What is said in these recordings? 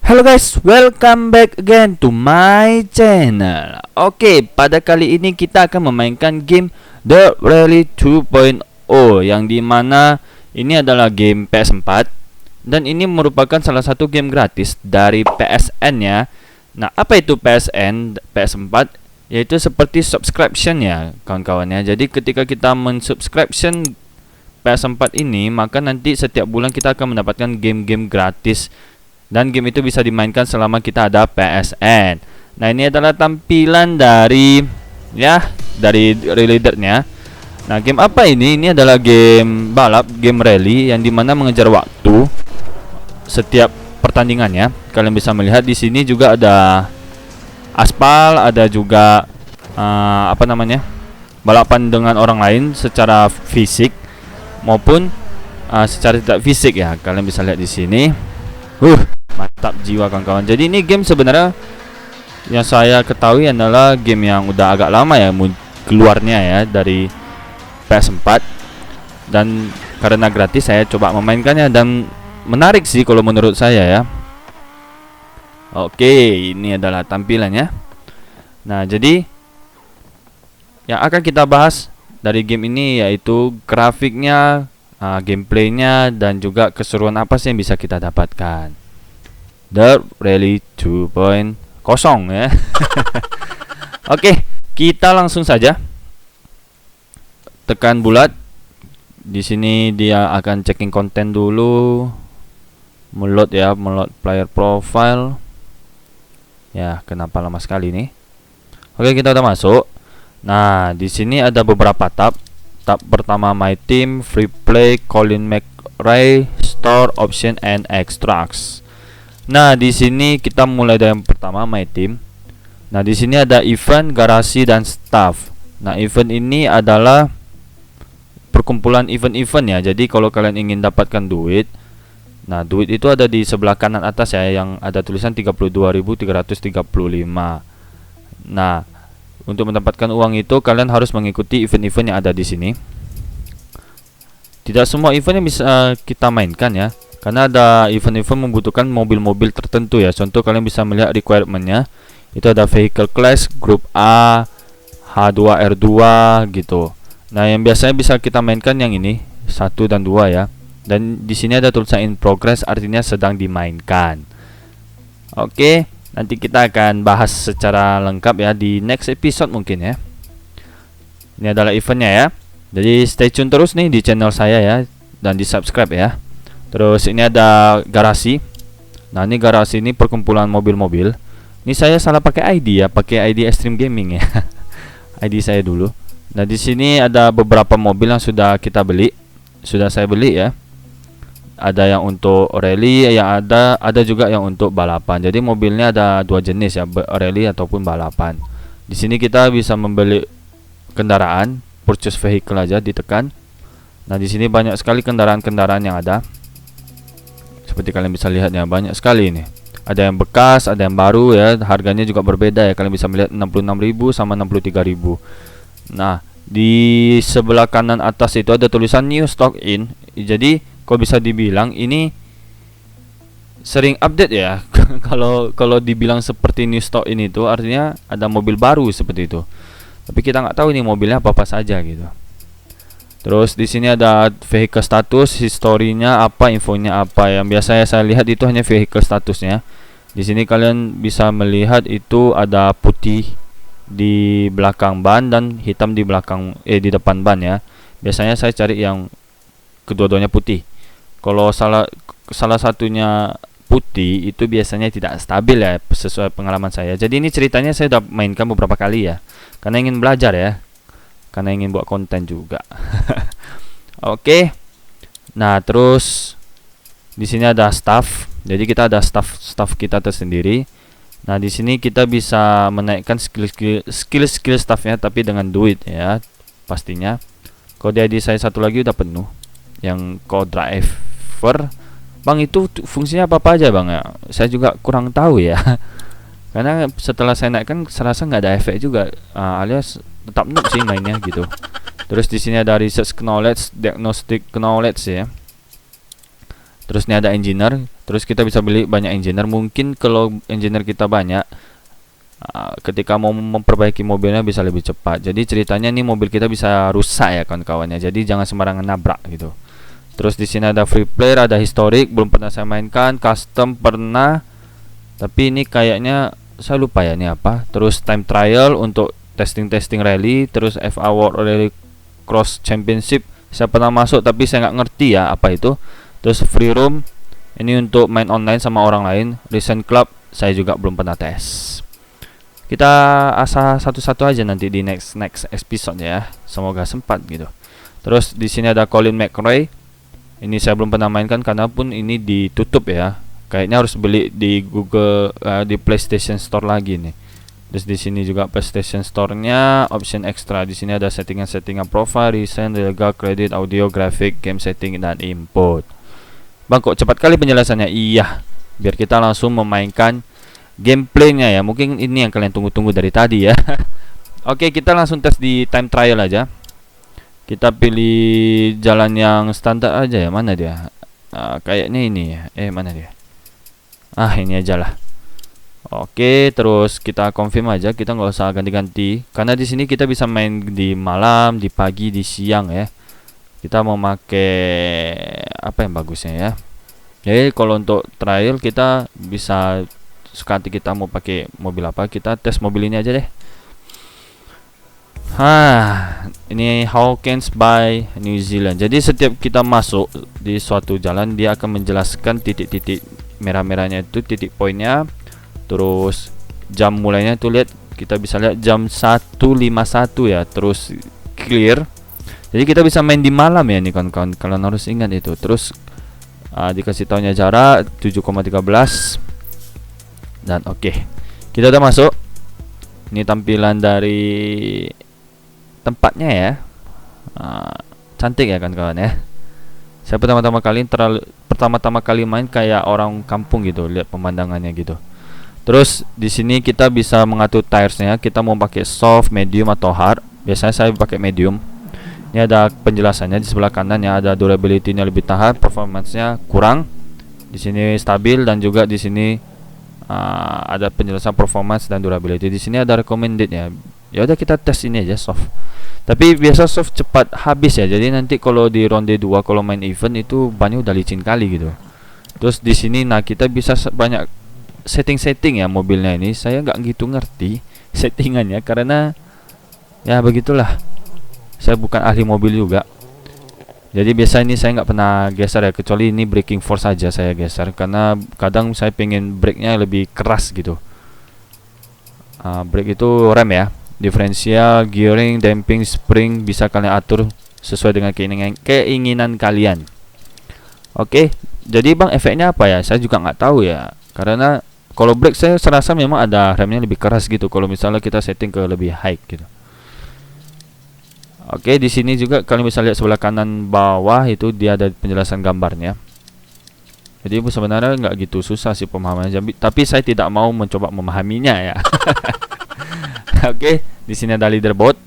Halo guys, welcome back again to my channel. Oke, pada kali ini kita akan memainkan game The Rally 2.0 yang dimana ini adalah game PS4 dan ini merupakan salah satu game gratis dari PSN ya. Nah, apa itu PSN PS4? Yaitu seperti subscription ya kawan-kawan ya. Jadi ketika kita mensubscription PS4 ini, maka nanti setiap bulan kita akan mendapatkan game-game gratis. Dan game itu bisa dimainkan selama kita ada PSN. Nah, ini adalah tampilan dari leadernya. Nah, game apa ini? Ini adalah game balap, game rally yang dimana mengejar waktu setiap pertandingannya. Kalian bisa melihat di sini juga ada aspal, ada juga balapan dengan orang lain secara fisik maupun secara tidak fisik ya. Kalian bisa lihat di sini. Mantap jiwa kawan-kawan. Jadi ini game sebenarnya yang saya ketahui adalah game yang udah agak lama ya keluarnya ya dari PS4, dan karena gratis saya coba memainkannya dan menarik sih kalau menurut saya ya. Oke, ini adalah tampilannya. Nah, jadi yang akan kita bahas dari game ini yaitu grafiknya, gameplaynya, dan juga keseruan apa sih yang bisa kita dapatkan. The Rally 2.0 ya. Oke, kita langsung saja tekan bulat. Di sini dia akan checking konten dulu, meload player profile. Ya, kenapa lama sekali nih? Oke, kita udah masuk. Nah, di sini ada beberapa tab. Tab pertama My Team, Free Play, Colin McRae, Store, Option, and Extracts. Nah, di sini kita mulai dari yang pertama My Team. Nah, di sini ada event, garasi, dan staff. Nah, event ini adalah perkumpulan event-event ya. Jadi kalau kalian ingin dapatkan duit, nah duit itu ada di sebelah kanan atas ya, yang ada tulisan 32.335. Nah, untuk mendapatkan uang itu kalian harus mengikuti event-event yang ada di sini. Tidak semua event yang bisa kita mainkan ya, karena ada event-event membutuhkan mobil-mobil tertentu ya. Contoh kalian bisa melihat requirement-nya. Itu ada vehicle class, group A, H2R2 gitu. Nah, yang biasanya bisa kita mainkan yang ini 1 dan 2 ya. Dan di sini ada tulisan in progress, artinya sedang dimainkan. Oke, nanti kita akan bahas secara lengkap ya di next episode mungkin ya. Ini adalah eventnya ya. Jadi stay tune terus nih di channel saya ya, dan di subscribe ya. Terus ini ada garasi. Nah, ini garasi ini perkumpulan mobil-mobil. Ini saya salah pakai ID ya, pakai ID Extreme Gaming ya. ID saya dulu. Nah, di sini ada beberapa mobil yang sudah kita beli. Sudah saya beli ya. Ada yang untuk rally, yang ada juga yang untuk balapan. Jadi mobilnya ada dua jenis ya, rally ataupun balapan. Di sini kita bisa membeli kendaraan, purchase vehicle aja ditekan. Nah, di sini banyak sekali kendaraan-kendaraan yang ada. Seperti kalian bisa lihat ya, banyak sekali ini. Ada yang bekas, ada yang baru ya. Harganya juga berbeda ya. Kalian bisa melihat 66.000 sama 63.000. Nah, di sebelah kanan atas itu ada tulisan new stock in. Jadi, kok bisa dibilang ini sering update ya. Kalau dibilang seperti new stock in itu artinya ada mobil baru seperti itu. Tapi kita nggak tahu ini mobilnya apa saja gitu. Terus di sini ada vehicle status, historinya apa, infonya apa. Yang biasanya saya lihat itu hanya vehicle statusnya. Di sini kalian bisa melihat itu ada putih di belakang ban dan hitam di di depan ban ya. Biasanya saya cari yang kedua-duanya putih. Kalau salah satunya putih itu biasanya tidak stabil ya, sesuai pengalaman saya. Jadi ini ceritanya saya udah mainkan beberapa kali ya, karena ingin belajar ya, karena ingin buat konten juga. Oke. Nah, terus di sini ada staff. Jadi kita ada staff kita tersendiri. Nah, di sini kita bisa menaikkan skill staffnya tapi dengan duit ya, pastinya. Kode ID saya satu lagi udah penuh, yang co-driver. Bang, itu fungsinya apa aja bang ya? Saya juga kurang tahu ya. Karena setelah saya naikkan serasa nggak ada efek juga, alias tetap noob sih mainnya gitu. Terus di sini ada research knowledge, diagnostic knowledge ya. Terus ini ada engineer. Terus kita bisa beli banyak engineer. Mungkin kalau engineer kita banyak, ketika mau memperbaiki mobilnya bisa lebih cepat. Jadi ceritanya nih mobil kita bisa rusak ya kawan-kawannya. Jadi jangan sembarangan nabrak gitu. Terus di sini ada free player, ada historic, belum pernah saya mainkan. Custom pernah, tapi ini kayaknya saya lupa ya ini apa. Terus time trial untuk testing rally. Terus FA World Rally Cross Championship saya pernah masuk tapi saya nggak ngerti ya apa itu. Terus free roam ini untuk main online sama orang lain. Recent club saya juga belum pernah tes. Kita asah satu-satu aja nanti di next episode ya. Semoga sempat gitu. Terus di sini ada Colin McRae. Ini saya belum pernah mainkan karena pun ini ditutup ya. Kayaknya harus beli di Google di PlayStation Store lagi nih. Terus di sini juga PlayStation Store-nya, option extra. Di sini ada settingan profile, recent, legal, credit, audio, graphic, game setting dan input. Bang, kok cepat kali penjelasannya? Iya, biar kita langsung memainkan gameplaynya ya. Mungkin ini yang kalian tunggu-tunggu dari tadi ya. Oke, kita langsung tes di time trial aja. Kita pilih jalan yang standar aja ya. Mana dia? Kayaknya ini ya. Mana dia? Ini aja lah. Oke, terus kita confirm aja. Kita nggak usah ganti-ganti. Karena di sini kita bisa main di malam, di pagi, di siang ya. Kita mau pakai apa yang bagusnya ya. Jadi kalau untuk trial kita bisa sekali kita mau pakai mobil apa, kita tes mobil ini aja deh. Ini Hawkins by New Zealand. Jadi setiap kita masuk di suatu jalan, dia akan menjelaskan titik-titik merah-merahnya itu titik poinnya. Terus jam mulainya tuh lihat, kita bisa lihat jam 1.51 ya. Terus clear. Jadi kita bisa main di malam ya nih kawan-kawan. Kalian harus ingat itu. Terus dikasih tahunya jarak 7,13. Dan oke. Kita udah masuk. Ini tampilan dari tempatnya ya. Cantik ya kawan-kawan ya. Saya pertama-tama kali main kayak orang kampung gitu, lihat pemandangannya gitu. Terus di sini kita bisa mengatur tiresnya. Kita mau pakai soft, medium atau hard. Biasanya saya pakai medium. Ini ada penjelasannya di sebelah kanan ya. Ada durability-nya lebih tahan, performance-nya kurang. Di sini stabil dan juga di sini ada penjelasan performance dan durability. Di sini ada recommended ya. Ya udah kita tes ini aja soft. Tapi biasa soft cepat habis ya. Jadi nanti kalau di ronde 2 kalau main event itu bannya udah licin kali gitu. Terus di sini kita bisa banyak setting ya mobilnya ini. Saya nggak gitu ngerti settingannya karena ya begitulah. Saya bukan ahli mobil juga. Jadi biasa ini saya nggak pernah geser ya, kecuali ini braking force saja saya geser karena kadang saya pengen brake-nya lebih keras gitu. Brake itu rem ya, diferensial, gearing, damping, spring bisa kalian atur sesuai dengan keinginan kalian. Oke, jadi bang efeknya apa ya? Saya juga nggak tahu ya, karena kalau brake saya serasa memang ada remnya lebih keras gitu. Kalau misalnya kita setting ke lebih high gitu. Oke, di sini juga kalian bisa lihat sebelah kanan bawah itu dia ada penjelasan gambarnya. Jadi sebenarnya nggak gitu susah sih pemahamannya, tapi saya tidak mau mencoba memahaminya ya. Oke, di sini ada leaderboard.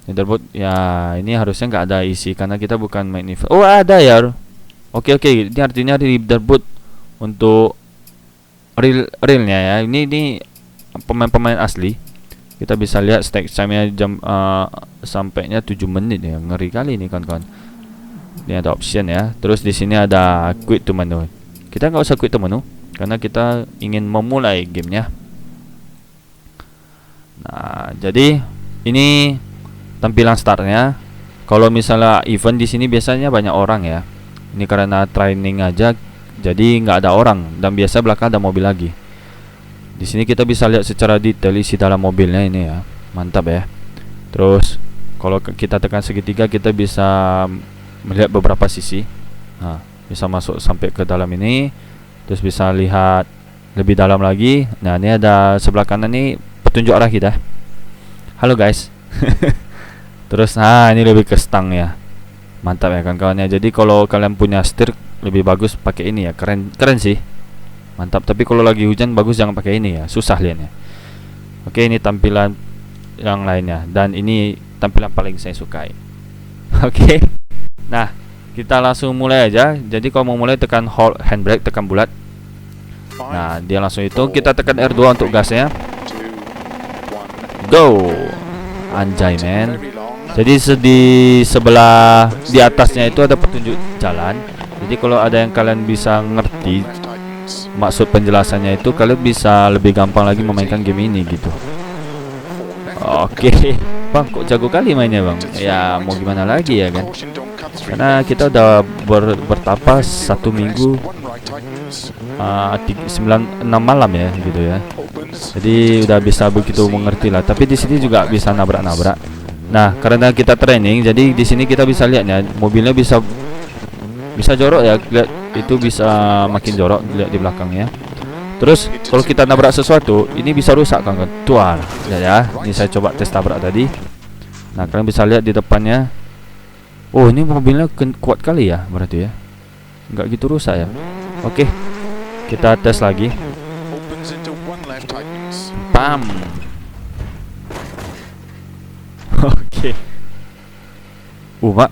Leaderboard ya ini harusnya nggak ada isi karena kita bukan main event. Oh ada ya. Oke, ini artinya leaderboard untuk realnya ya. Ini pemain-pemain asli. Kita bisa lihat stack time-nya jam sampainya 7 menit ya. Ngeri kali ini kawan-kawan. Ini ada option ya. Terus di sini ada quit to menu. Kita nggak usah quit to menu karena kita ingin memulai gamenya. Nah, jadi ini tampilan startnya. Kalau misalnya event di sini biasanya banyak orang ya. Ini karena training aja, jadi nggak ada orang dan biasa belakang ada mobil lagi. Di sini kita bisa lihat secara detail isi dalam mobilnya ini ya, mantap ya. Terus kalau kita tekan segitiga kita bisa melihat beberapa sisi. Nah, bisa masuk sampai ke dalam ini. Terus bisa lihat lebih dalam lagi. Nah, ini ada sebelah kanan nih petunjuk arah kita. Halo guys. Terus ini lebih ke stang ya. Mantap ya kawan-kawannya. Jadi kalau kalian punya setir lebih bagus pakai ini ya. Keren sih. Mantap, tapi kalau lagi hujan bagus jangan pakai ini ya, susah lihatnya. Oke, ini tampilan yang lainnya dan ini tampilan paling saya sukai. Oke. Nah, kita langsung mulai aja. Jadi kalau mau mulai tekan hold handbrake, tekan bulat. Nah, dia langsung hitung. Kita tekan R2 untuk gasnya. Go. Anjay, men. Jadi di sebelah di atasnya itu ada petunjuk jalan. Jadi kalau ada yang kalian bisa ngerti maksud penjelasannya itu, kalian bisa lebih gampang lagi memainkan game ini gitu. Oke, Bang, kok jago kali mainnya, Bang? Ya mau gimana lagi ya kan? Karena kita udah bertapa 1 minggu 6 malam ya gitu ya. Jadi udah bisa begitu mengerti lah. Tapi di sini juga bisa nabrak-nabrak. Nah, karena kita training, jadi di sini kita bisa lihatnya mobilnya bisa jorok ya. Lihat itu bisa makin jorok, lihat di belakangnya. Terus kalau kita nabrak sesuatu, ini bisa rusak kan? Tuan, ya. Ini saya coba tes tabrak tadi. Nah, kalian bisa lihat di depannya. Oh, ini mobilnya kuat kali ya, berarti ya. Nggak gitu rusak ya. Oke, kita tes lagi. Pam. Oke. Mak,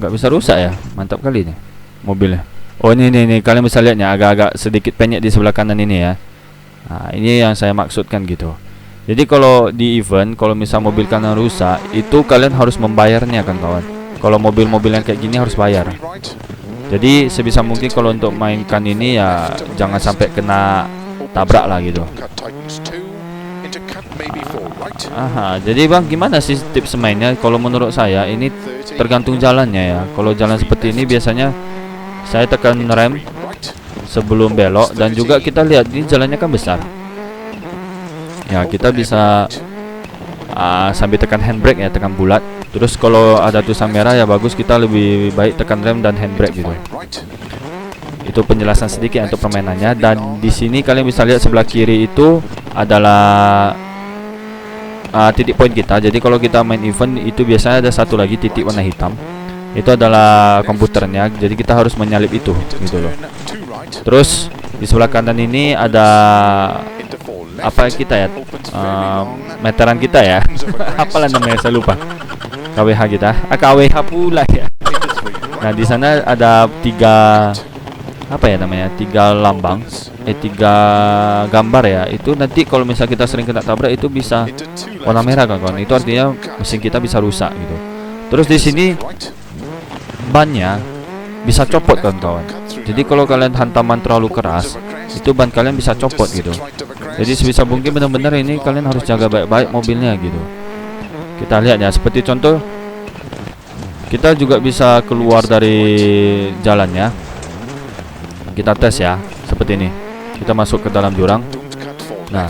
nggak bisa rusak ya. Mantap kali nih mobilnya. Oh, ini kalian bisa lihatnya agak-agak sedikit penyek di sebelah kanan ini ya. Nah, ini yang saya maksudkan gitu. Jadi kalau di event, kalau misal mobil kalian rusak, itu kalian harus membayarnya kan kawan. Kalau mobil-mobil yang kayak gini harus bayar. Jadi sebisa mungkin kalau untuk mainkan ini ya jangan sampai kena tabrak lah gitu. Aha, jadi Bang, gimana sih tips mainnya? Kalau menurut saya ini tergantung jalannya ya. Kalau jalan seperti ini biasanya saya tekan rem sebelum belok, dan juga kita lihat ini jalannya kan besar. Ya, kita bisa sambil tekan handbrake ya, tekan bulat. Terus kalau ada tulisan merah ya bagus, kita lebih baik tekan rem dan handbrake gitu. Itu penjelasan sedikit untuk permainannya. Dan di sini kalian bisa lihat sebelah kiri itu adalah titik poin kita. Jadi kalau kita main event itu biasanya ada satu lagi titik warna hitam. Itu adalah komputernya. Jadi kita harus menyalip itu gitu loh. Terus di sebelah kanan ini ada apa kita ya? Meteran kita ya. Apalah namanya, saya lupa. KWH kita. KWH pula ya. Nah, di sana ada 3 apa ya namanya? 3 lambang, 3 gambar ya. Itu nanti kalau misal kita sering kena tabrak itu bisa warna merah kan kawan. Itu artinya mesin kita bisa rusak gitu. Terus di sini bannya bisa copot kan kawan. Jadi kalau kalian hantaman terlalu keras, itu ban kalian bisa copot gitu. Jadi sebisa mungkin benar-benar ini kalian harus jaga baik-baik mobilnya gitu. Kita lihat ya, seperti contoh kita juga bisa keluar dari jalannya. Kita tes ya, seperti ini. Kita masuk ke dalam jurang. Nah,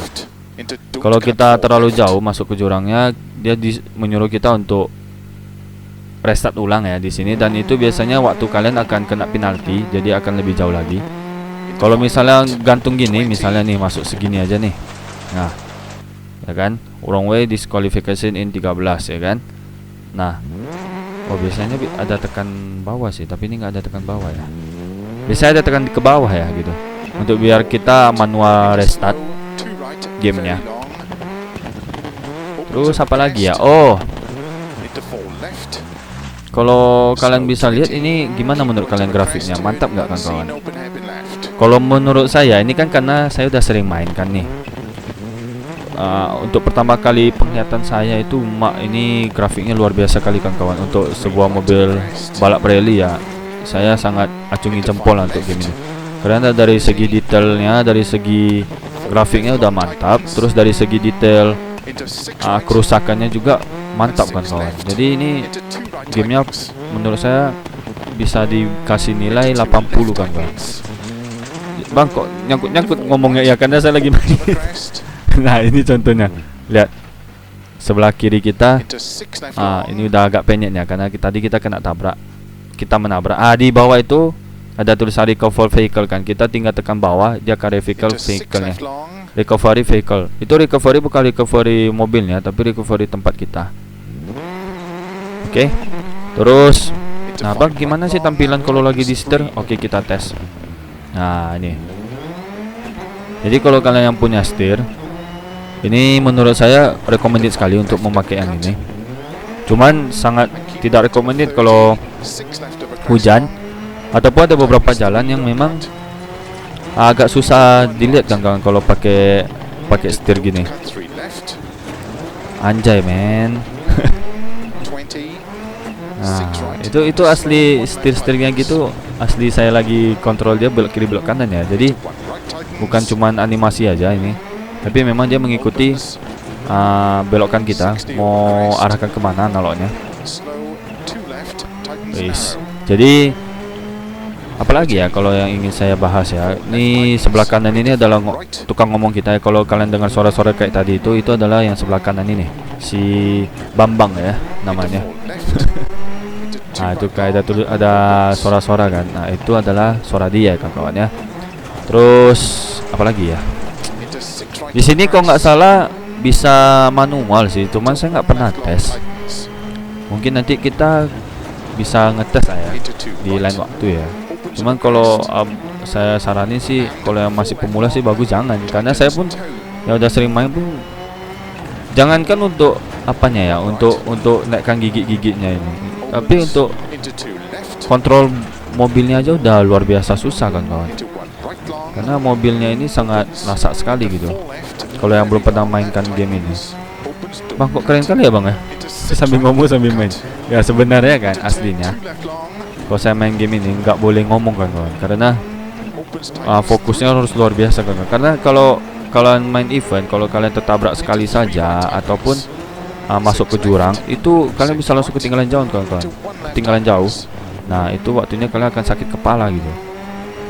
kalau kita terlalu jauh masuk ke jurangnya, dia menyuruh kita untuk restart ulang ya di sini, dan itu biasanya waktu kalian akan kena penalti, jadi akan lebih jauh lagi. Kalau misalnya gantung gini, misalnya nih masuk segini aja nih. Nah, ya kan? Wrong way disqualification in 13 ya kan? Nah, oh biasanya ada tekan bawah sih, tapi ini nggak ada tekan bawah ya. Biasanya ada tekan ke bawah ya gitu. Untuk biar kita manual restart gamenya. Terus apa lagi ya? Oh, kalau kalian bisa lihat ini gimana menurut kalian grafiknya? Mantap nggak kan kawan? Kalau menurut saya ini kan karena saya udah sering main kan nih. Untuk pertama kali penglihatan saya itu ini grafiknya luar biasa kali kan kawan. Untuk sebuah mobil balap rally ya, saya sangat acungi jempol lah untuk game ini. Karena dari segi detailnya, dari segi grafiknya udah mantap. Terus dari segi detail kerusakannya juga mantap kan kawan. Jadi ini gamenya menurut saya bisa dikasih nilai 80 kan kawan. Bang, kok nyangkut-nyangkut ngomongnya ya, karena saya lagi main. Nah, ini contohnya. Lihat sebelah kiri kita. Ini udah agak penyeknya karena tadi kita kena tabrak. Kita menabrak. Di bawah itu ada tulisan recover vehicle kan. Kita tinggal tekan bawah, dia akan recover vehicle-nya. Recovery vehicle. Itu recovery bukan recovery mobilnya, tapi recovery tempat kita. Oke. Terus nah, Bang, gimana sih tampilan kalau lagi di setir? Oke, kita tes. Nah, ini. Jadi kalau kalian yang punya setir, ini menurut saya recommended sekali untuk memakai yang ini. Cuman sangat tidak recommended kalau hujan, ataupun ada beberapa jalan yang memang agak susah dilihat kan kawan kalau pakai setir gini. Cut 3 left. Anjay men. 20. Nah, itu asli setir-setirnya gitu, asli saya lagi kontrol dia belok kiri belok kanan ya. Jadi 1 right tightens. bukan cuman animasi aja ini, tapi memang dia mengikuti belokan kita mau arahkan kemana analognya. Slow 2 left. Tightens Wis. narrow. Jadi apalagi ya kalau yang ingin saya bahas ya. Ini sebelah kanan ini adalah tukang ngomong kita ya. Kalau kalian dengar suara-suara kayak tadi itu adalah yang sebelah kanan ini, si Bambang ya namanya. Into 4 left. Into 2 Nah itu right kayak long. ada suara-suara kan. Nah itu adalah suara dia kawan-kawan ya. Terus apalagi ya? Into 6 right Di sini kok nggak crest. salah bisa manual sih, cuman saya nggak pernah Left long tes. tightens. Mungkin nanti kita bisa ngetes lah ya Into 2 di right. lain waktu ya. Opens Cuman of kalau crest. saya saranin sih kalau yang masih pemula sih bagus jangan, karena saya pun Toe. ya udah sering main pun jangankan untuk apanya ya, untuk naikkan gigi-giginya ini, tapi untuk Into 2 left. kontrol mobilnya aja udah luar biasa susah kan kawan. Into 1 right long. Karena mobilnya ini sangat lasak sekali gitu. 4 left. Kalau yang belum pernah mainkan game ini. Opens to Bang kok keren kali ya bang ya? into 6 Sambil right ngomong sambil main. cut. Ya sebenarnya kan Into aslinya 2 left long. kalau saya main game ini nggak boleh ngomong kan kawan, karena Opens fokusnya harus luar biasa kan kawan. Karena kalau kalian main event, kalau kalian tertabrak sekali saja ataupun masuk ke jurang, itu kalian bisa langsung ketinggalan jauh kawan-kawan. Ketinggalan jauh. Nah itu waktunya kalian akan sakit kepala gitu,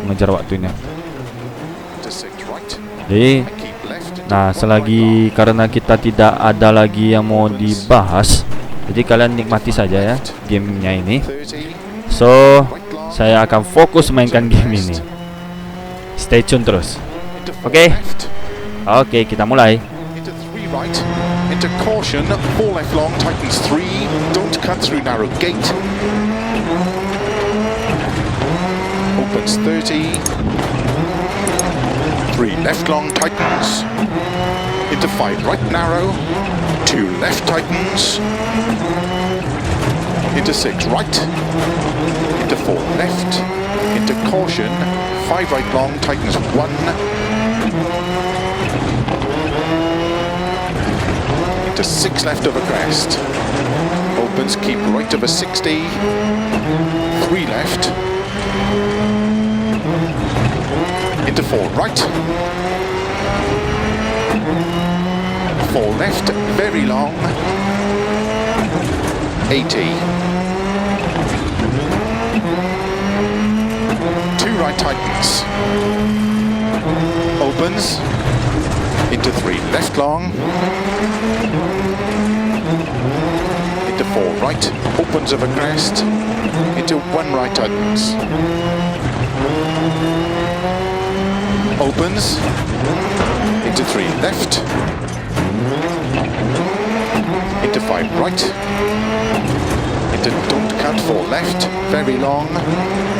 mengejar waktunya. Into 6 right. Jadi Keep left. Into nah 1 selagi karena kita tidak ada lagi yang mau dibahas, jadi kalian nikmati saja ya gamenya ini. right long. 30. So Right long. saya akan fokus mainkan game ini. Stay tune terus. Into 4 Okay. left. Oke, kita mulai. Into 3 right. Into caution. 4 left long. Tightens 3. Don't cut through narrow gate. Opens 30. 3 left long. Tightens. Into 5 right narrow. 2 left tightens. Into 6 right. Into 4 left. Into caution. 5 right long. Tightens 1. Into 6 left over crest. Opens, keep right over 60. 3 left. Into 4 right. 4 left, very long. 80. 2 right tightens. Opens. Into 3 left long. Into 4 right. Opens over crest. Into 1 right tightens. Opens. Into 3 left. Into 5 right. Into don't cut 4 left. Very long.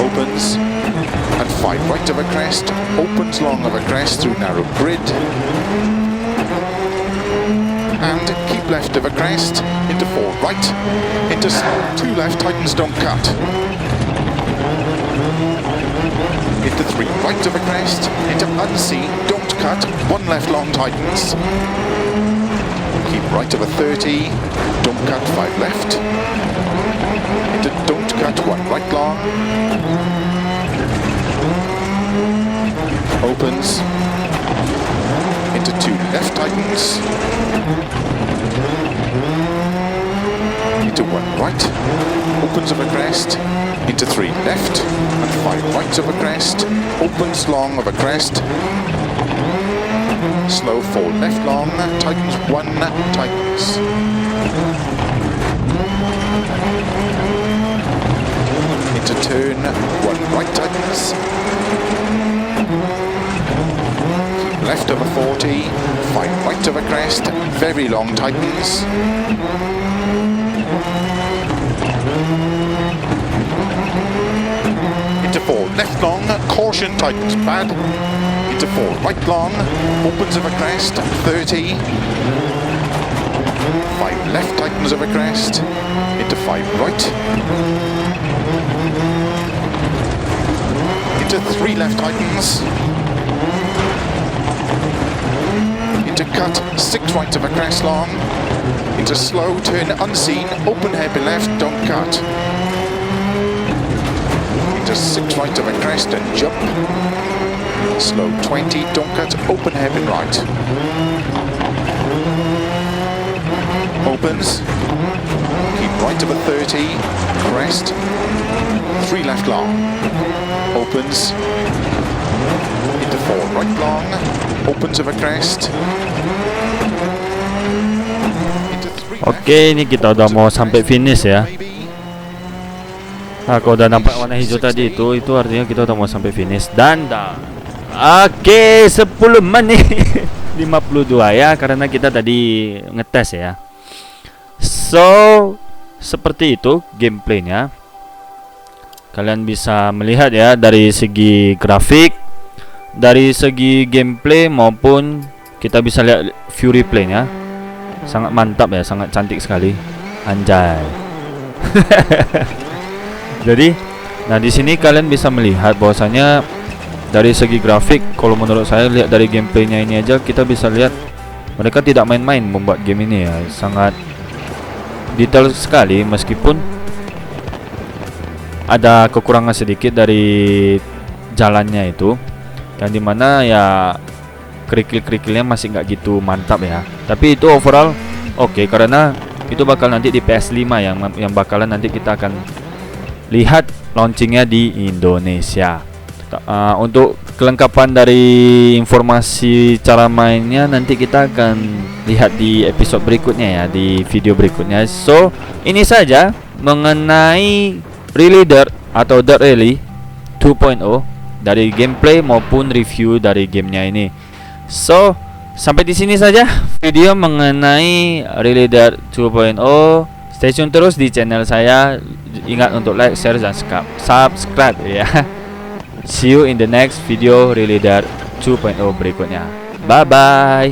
Opens. And 5 right over crest. Opens long over crest through narrow grid. And keep left over crest. Into 4 right. Into 2 left. Tightens don't cut. Into 3 right over crest. Into unseen. Don't cut. 1 left long tightens. Keep right over 30. Don't cut 5 left. Into don't cut 1 right long. Opens. Into 2 left tightens. Into 1 right. Opens over crest. Into 3 left. And 5 rights over crest. Opens long over crest. Slow 4 left long. Tightens 1. Tightens. Into turn 1 right tightens. Keep left over 40. 5 right over crest. Very long tightens. Into 4 left long. Caution tightens bad. Into 4 right long. Opens over crest. 30. 5 left tightens over crest. Into 5 right. Into 3 left tightens. cut, 6 right of a crest long. Into slow turn unseen, open hairpin left, don't cut. Into 6 right of a crest and jump. Slow 20, don't cut, open hairpin right. Opens. Keep right of a 30, crest. 3 left long. Opens. Into 4 right long. Opens of a crest. Into 3 left. Oke, ini kita udah mau sampai finish ya. Nah, kalau udah nampak warna hijau tadi itu artinya kita udah mau sampai finish. Dan oke, 10 menit 52 ya, karena kita tadi ngetes ya. So, seperti itu gameplaynya. Kalian bisa melihat ya dari segi grafik, dari segi gameplay, maupun kita bisa lihat view replaynya. Sangat mantap ya, sangat cantik sekali. Anjay. Jadi, nah di sini kalian bisa melihat bahwasanya dari segi grafik, kalau menurut saya lihat dari gameplaynya ini aja kita bisa lihat mereka tidak main-main membuat game ini ya. Sangat detail sekali, meskipun ada kekurangan sedikit dari jalannya itu, yang dimana ya kerikil-kerikilnya masih nggak gitu mantap ya. Tapi itu overall oke, karena itu bakal nanti di PS5 yang bakalan nanti kita akan lihat launchingnya di Indonesia. Untuk kelengkapan dari informasi cara mainnya nanti kita akan lihat di episode berikutnya ya, di video berikutnya. So, ini saja mengenai Really Dirt atau Dirt Rally 2.0 dari gameplay maupun review dari gamenya ini. So, sampai di sini saja video mengenai Really Dirt 2.0. Stay tune terus di channel saya. Ingat untuk like, share, dan subscribe ya. See you in the next video Really Dirt 2.0 berikutnya. Bye bye.